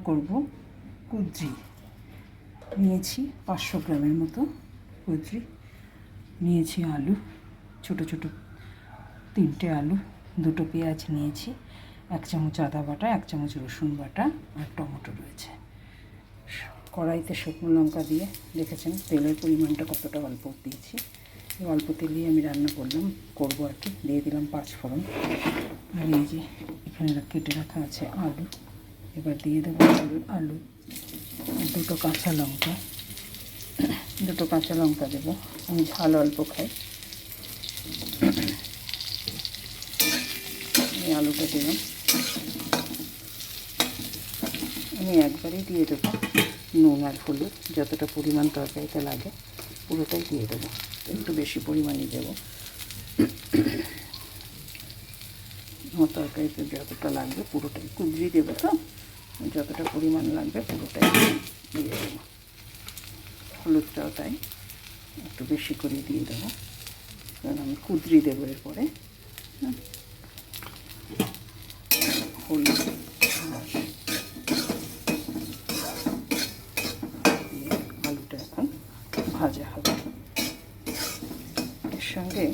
করব কুঁদরি। নিয়েছি 500 গ্রামের মতো কুঁদরি, নিয়েছি আলু, ছোটো ছোটো 3টে আলু, 2টো পেঁয়াজ নিয়েছি, 1 চামচ আদা বাটা, 1 চামচ রসুন বাটা আর টমেটো রয়েছে। কড়াইতে শুকনো লঙ্কা দিয়ে দেখেছেন তেলের পরিমাণটা কতটা অল্প দিয়েছি। এই অল্প তেলেই আমি রান্না করবো আর কি। দিয়ে দিলাম 5 ফোড়ন। আর এই যে এখানে কেটে রাখা আছে আলু, এবার দিয়ে দেবো আলু। 2টো কাঁচা লঙ্কা দেবো, আমি ঝাল অল্প খাই। এই আলুটা দিলাম, আমি একবারেই দিয়ে দেবো নুন আর হলুদ, যতটা পরিমাণ তরকারিতে লাগে পুরোটাই দিয়ে দেবো, একটু বেশি পরিমাণই দেবো। আমার তরকারিতে যতটা লাগবে পুরোটাই, কুঁদরি দেবো তো যতটা পরিমাণ লাগবে পুরোটাই দিয়ে দেবো। হলুদটাও তাই একটু বেশি করে দিয়ে দেবো, কারণ আমি কুঁদরি দেবো এরপরে। হলুদ আলুটা এখন ভাজা হবে। এর সঙ্গে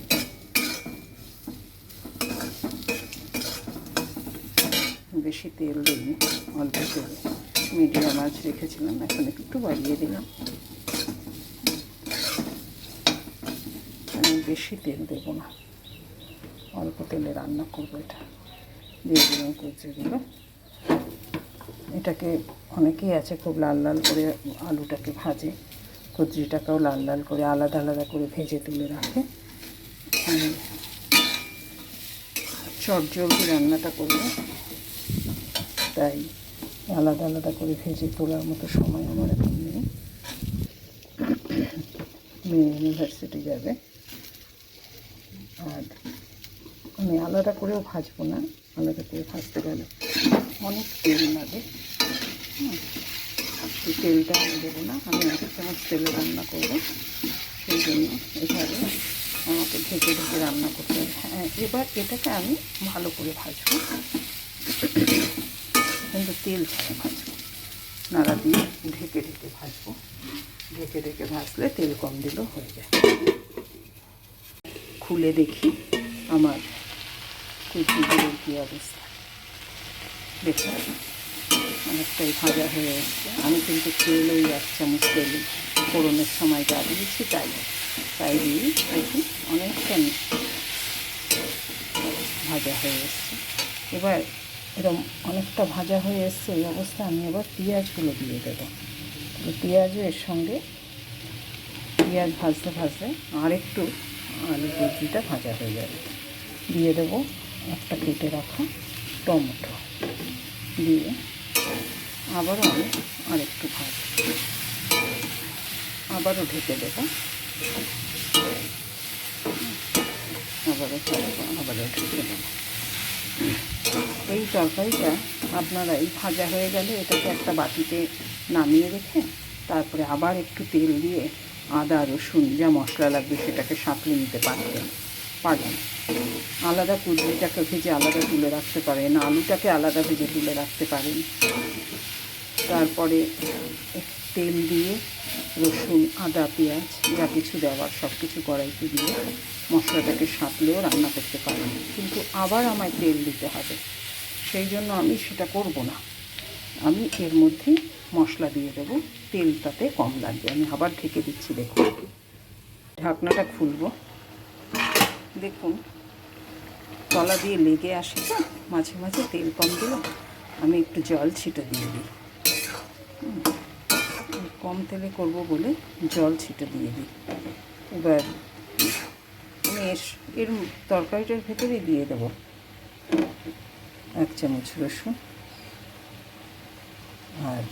বেশি তেল দিইনি, অল্প তেল, মিডিয়াম আঁচ রেখেছিলাম, এখন একটু বাড়িয়ে দিলাম। আমি বেশি তেল দেবো না, অল্প তেলে রান্না করবো এটা। দিয়ে দিলাম কুঁদরিগুলো। এটাকে অনেকেই আছে খুব লাল লাল করে আলুটাকে ভাজে, কুঁদরিটাকেও লাল লাল করে আলাদা আলাদা করে ভেজে তুলে রাখে। আমি চটজলদি রান্নাটা করবো, তাই আলাদা আলাদা করে ভেজে তোলার মতো সময় আমার এখন নেই। মেয়ে ইউনিভার্সিটি যাবে, আর আমি আলাদা করেও ভাজবো না, আলাদা করে ভাজতে গেলে অনেক তেল লাগে। এই তেলটা আমি দেবো না, আমি 1 চামচ তেলে রান্না করবো, সেই জন্য এভাবে আমাকে ঢেকে ঢেকে রান্না করতে হবে। হ্যাঁ, এবার এটাকে আমি ভালো করে ভাজবো, কিন্তু তেল ছাড়া ভাজবো, নাড়া দিয়ে ঢেকে ঢেকে ভাজবো। ঢেকে ঢেকে ভাজলে তেল কম দিলেও হয়ে যায়। খুলে দেখি আমার কুঁদরিগুলোর কী অবস্থা। দেখুন অনেকটাই ভাজা হয়ে এসছে। আমি কিন্তু তেল ওই 1 চামচ তেল ফোড়নের সময় যা দিয়েছি তাই দিয়ে দেখুন অনেকটা ভাজা হয়ে এসছে। এবার এরকম অনেকটা ভাজা হয়ে এসছে, এই অবস্থা আমি এবার পেঁয়াজগুলো দিয়ে দেবো। পেঁয়াজও এর সঙ্গে, পেঁয়াজ ভাজতে ভাজতে আর একটু আলু কুঁদরিটা ভাজা হয়ে যাবে। দিয়ে দেবো একটা কেটে রাখা টমেটো, দিয়ে আবারও আমি আরেকটু ভাজবো, আবারও ঢেকে দেবো, আবারও ঢেকে দেবো। এই তরকারিটা আপনারা এই ভাজা হয়ে গেলে এটাকে একটা বাটিতে নামিয়ে রেখে তারপরে আবার একটু তেল দিয়ে আদা রসুন যা মশলা লাগবে সেটাকে সাঁতলে নিতে পারেন। আলাদা কুঁদরিটাকে ভেজে আলাদা তুলে রাখতে পারেন, আলুটাকে আলাদা ভেজে তুলে রাখতে পারেন। তারপরে তেল দিয়ে রসুন আদা পেঁয়াজ যা কিছু দেওয়ার সব কিছু কড়াইতে দিয়ে মশলাটাকে সাঁতলেও রান্না করতে পারেন, কিন্তু আবার আমায় তেল দিতে হবে, সেই জন্য আমি সেটা করব না। আমি এর মধ্যেই মশলা দিয়ে দেবো, তেল তাতে কম লাগবে। আমি আবার ঢেকে দিচ্ছি, দেখুন ঢাকনাটা খুলবো, দেখুন তলা দিয়ে লেগে আসে তো মাঝে মাঝে, তেল কম দিলে আমি একটু জল ছিটে দিয়ে দিই। কম তেলে করব বলে জল ছিটে দিয়ে দিই। এবার আমি এর তরকারিটার ভেতরেই দিয়ে দেবো 1 চামচ রসুন আর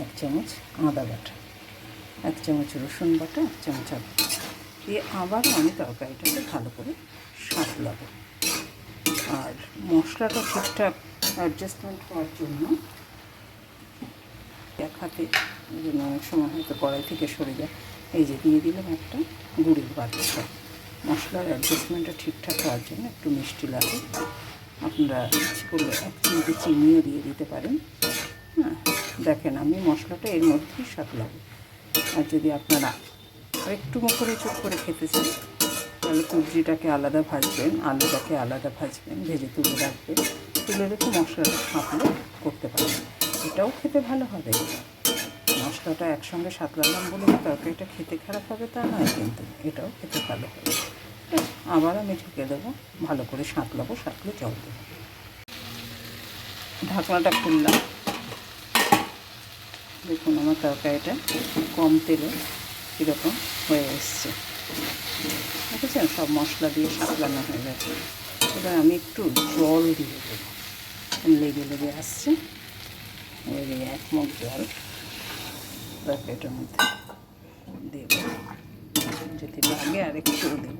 1 চামচ আদা বাটা, 1 চামচ রসুন বাটা, 1 চামচ আদা দিয়ে আবার আমি তরকারিটাকে ভালো করে সাঁতলাবো। আর মশলাটা ঠিকঠাক অ্যাডজাস্টমেন্ট হওয়ার জন্য এক হাতে, অনেক সময় হয়তো কড়াই থেকে সরে যায়, এই যে দিয়ে দিলাম একটা গুড়ের বাতাসা। মশলার অ্যাডজাস্টমেন্টটা ঠিকঠাক হওয়ার জন্য একটু মিষ্টি লাগে, আপনারা ইচ্ছে করলে 1 চিমটি চিনিও দিয়ে দিতে পারেন। হ্যাঁ, দেখেন আমি মশলাটা এর মধ্যেই সাতলাবো। আর যদি আপনারা একটু মুখরে চুপ করে খেতে চান তাহলে কুবজিটাকে আলাদা ভাজবেন, আলুটাকে আলাদা ভাজবেন, ভেজে তুলে রাখবেন, তুলে রেখে মশলাটা সাঁতলে করতে পারেন। এটাও খেতে ভালো হবে। মশলাটা একসঙ্গে সাতলালাম বলে তরকারিটা খেতে খারাপ হবে তা নয়, কিন্তু এটাও খেতে ভালো হবে। আবার আমি ঢেকে দেবো, ভালো করে সাঁতলাবো, সাঁতলে জল দেবো। ঢাকনাটা খুললাম, দেখুন আমার তরকারিটা কম তেলে কীরকম হয়ে এসছে, দেখেছেন? সব মশলা দিয়ে সাতলানো হয়ে গেছে। এবার আমি একটু জল দিয়ে দেবো, লেগে লেগে আসছে। ওই 1 মগ জল তরকারিটার মধ্যে দেব, যদি লাগে আর একটু দেব।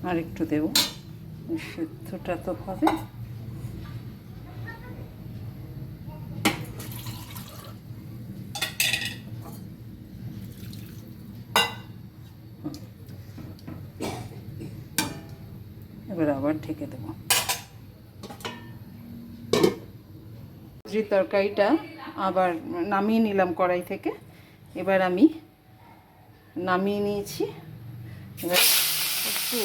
আর একটু দেব, সেদ্ধটা তো হবে। এবার আবার ঢেকে দেবো। তরকারিটা আবার নামিয়ে নিলাম কড়াই থেকে। এবার আমি নামিয়ে নিয়েছি। এবার একটু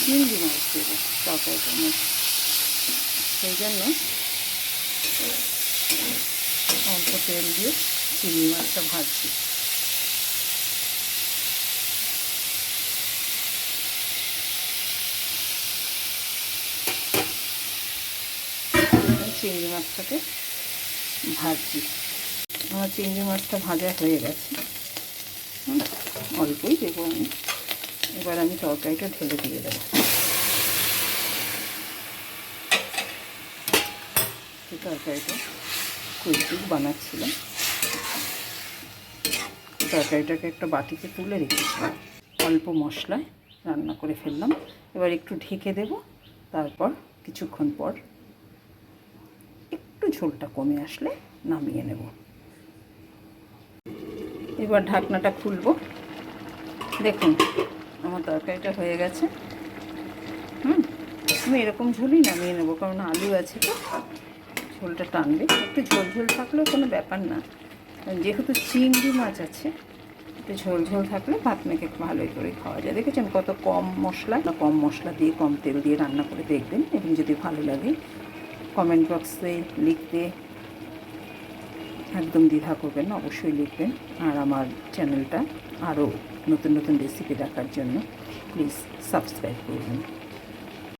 চিংড়ি মাছ দেবো তরকারিটার মধ্যে, সেই জন্য অল্প তেল দিয়ে চিংড়ি মাছটা ভাজছি। চিংড়ি মাছটাকে ভাজছি। আমার চিংড়ি মাছটা ভাজা হয়ে গেছে, অল্পই দেবো আমি। এবার আমি তরকারিটা ঢেলে দিয়ে দেবো। এই তরকারিটা কুইক বানাচ্ছিলাম, তরকারিটাকে একটা বাটিতে তুলে রেখেছিলাম, অল্প মশলায় রান্না করে ফেললাম। এবার একটু ঢেকে দেব, তারপর কিছুক্ষণ পর একটু ঝোলটা কমে আসলে নামিয়ে নেব। এবার ঢাকনাটা খুলবো, দেখুন আমার তরকারিটা হয়ে গেছে। আমি এরকম ঝোলই নামিয়ে নেবো, কারণ আলু আছে তো ঝোলটা টানবে। একটু ঝোল ঝোল থাকলেও কোনো ব্যাপার না, যেহেতু চিংড়ি মাছ আছে একটু ঝোল ঝোল থাকলে ভাত মেখে ভালোই করে খাওয়া যায়। দেখেছেন কত কম মশলা দিয়ে কম তেল দিয়ে রান্না করে দেখবেন, এবং যদি ভালো লাগে কমেন্ট বক্সে লিখতে একদম দ্বিধা করবেন না, অবশ্যই লিখবেন। আর আমার চ্যানেলটা আরও নতুন নতুন রেসিপি দেখার জন্য প্লিজ সাবস্ক্রাইব করবেন।